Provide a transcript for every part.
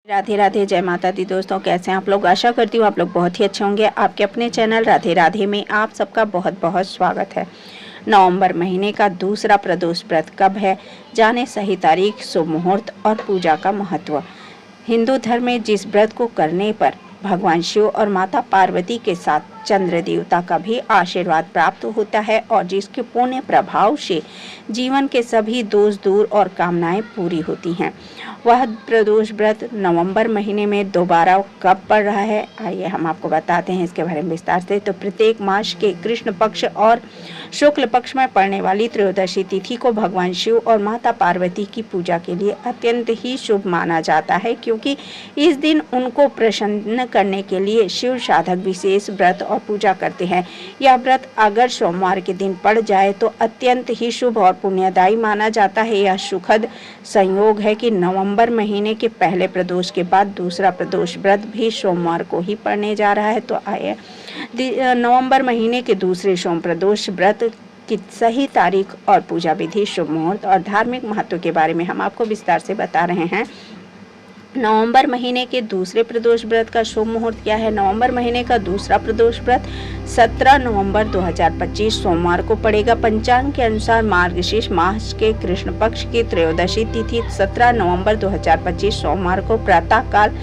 राधे राधे, जय माता दी। दोस्तों, कैसे हैं आप लोग? आशा करती हूँ आप लोग बहुत ही अच्छे होंगे। आपके अपने चैनल राधे राधे में आप सबका बहुत बहुत स्वागत है। नवंबर महीने का दूसरा प्रदोष व्रत कब है, जाने सही तारीख, शुभ मुहूर्त और पूजा का महत्व। हिंदू धर्म में जिस व्रत को करने पर भगवान शिव और माता पार्वती के साथ चंद्र देवता का भी आशीर्वाद प्राप्त होता है और जिसके पुण्य प्रभाव से जीवन के सभी दोष दूर और कामनाएं पूरी होती हैं, वह प्रदोष व्रत नवंबर महीने में दोबारा कब पड़ रहा है, आइए हम आपको बताते हैं इसके बारे में विस्तार से। तो प्रत्येक मास के कृष्ण पक्ष और शुक्ल पक्ष में पड़ने वाली त्रयोदशी तिथि को भगवान शिव और माता पार्वती की पूजा के लिए अत्यंत ही शुभ माना जाता है, क्योंकि इस दिन उनको प्रसन्न करने के लिए शिव साधक विशेष व्रत और पूजा करते हैं। यह व्रत अगर सोमवार के दिन पड़ जाए तो अत्यंत ही शुभ और पुण्यदायी माना जाता है। यह सुखद संयोग है कि नवंबर महीने के पहले प्रदोष के बाद दूसरा प्रदोष व्रत भी सोमवार को ही पड़ने जा रहा है। तो आइए नवंबर महीने के दूसरे सोम प्रदोष व्रत की सही तारीख और पूजा विधि, शुभ मुहूर्त और धार्मिक महत्व के बारे में हम आपको विस्तार से बता रहे हैं। नवंबर महीने के दूसरे प्रदोष व्रत का शुभ मुहूर्त क्या है? नवंबर महीने का दूसरा प्रदोष व्रत 17 नवंबर 2025 सोमवार को पड़ेगा। पंचांग के अनुसार मार्गशीर्ष मास के कृष्ण पक्ष की त्रयोदशी तिथि 17 नवंबर 2025 सोमवार को प्रातः काल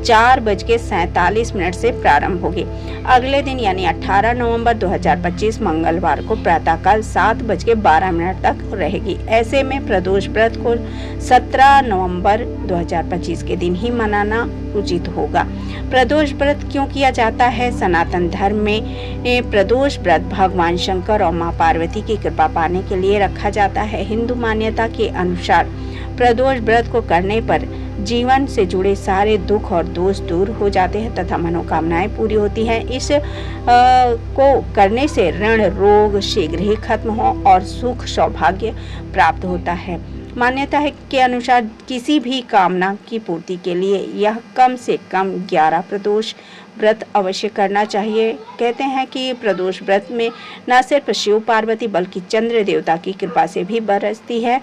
4:47 से प्रारंभ होगी। अगले दिन यानी 18 नवंबर 2025 मंगलवार को प्रातःकाल 7:12 तक रहेगी। ऐसे में प्रदोष व्रत को 17 नवंबर 2025 के दिन ही मनाना उचित होगा। प्रदोष व्रत क्यों किया जाता है? सनातन धर्म में प्रदोष व्रत भगवान शंकर और मां पार्वती की कृपा पाने के लिए रखा जाता है। हिंदू मान्यता के अनुसार प्रदोष व्रत को करने पर जीवन से जुड़े सारे दुख और दोष दूर हो जाते हैं तथा मनोकामनाएं पूरी होती हैं। इस को करने से ऋण रोग शीघ्र ही खत्म हो और सुख सौभाग्य प्राप्त होता है। मान्यता है के अनुसार किसी भी कामना की पूर्ति के लिए यह कम से कम 11 प्रदोष व्रत अवश्य करना चाहिए। कहते हैं कि प्रदोष व्रत में न सिर्फ शिव पार्वती बल्कि चंद्र देवता की कृपा भी बरसती है।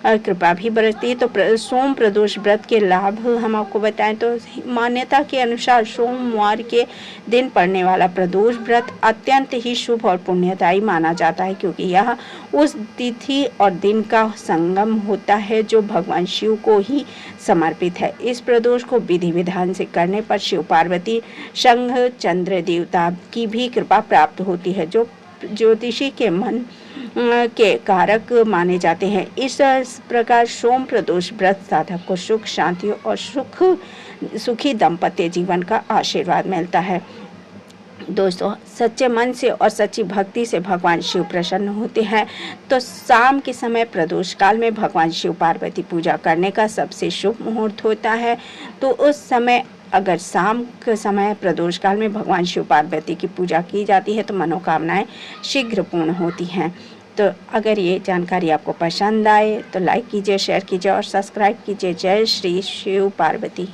तो सोम प्रदोष व्रत के लाभ हम आपको बताएं तो मान्यता के अनुसार सोमवार के दिन पड़ने वाला प्रदोष व्रत अत्यंत ही शुभ और पुण्यदायी माना जाता है, क्योंकि यह उस तिथि और दिन का संगम होता है जो भगवान शिव को ही समर्पित है। इस प्रदोष को विधि विधान से करने पर शिव पार्वती संघ चंद्र देवता की भी कृपा प्राप्त होती है, जो ज्योतिषी के मन के कारक माने जाते हैं। इस प्रकार सोम प्रदोष व्रत साधक को सुख शांति और सुखी दाम्पत्य जीवन का आशीर्वाद मिलता है। दोस्तों, सच्चे मन से और सच्ची भक्ति से भगवान शिव प्रसन्न होते हैं। तो शाम के समय प्रदोष काल में भगवान शिव पार्वती पूजा करने का सबसे शुभ मुहूर्त होता है। तो उस समय अगर शाम के समय प्रदोष काल में भगवान शिव पार्वती की पूजा की जाती है तो मनोकामनाएं शीघ्र पूर्ण होती हैं। तो अगर ये जानकारी आपको पसंद आए तो लाइक कीजिए, शेयर कीजिए और सब्सक्राइब कीजिए। जय श्री शिव पार्वती।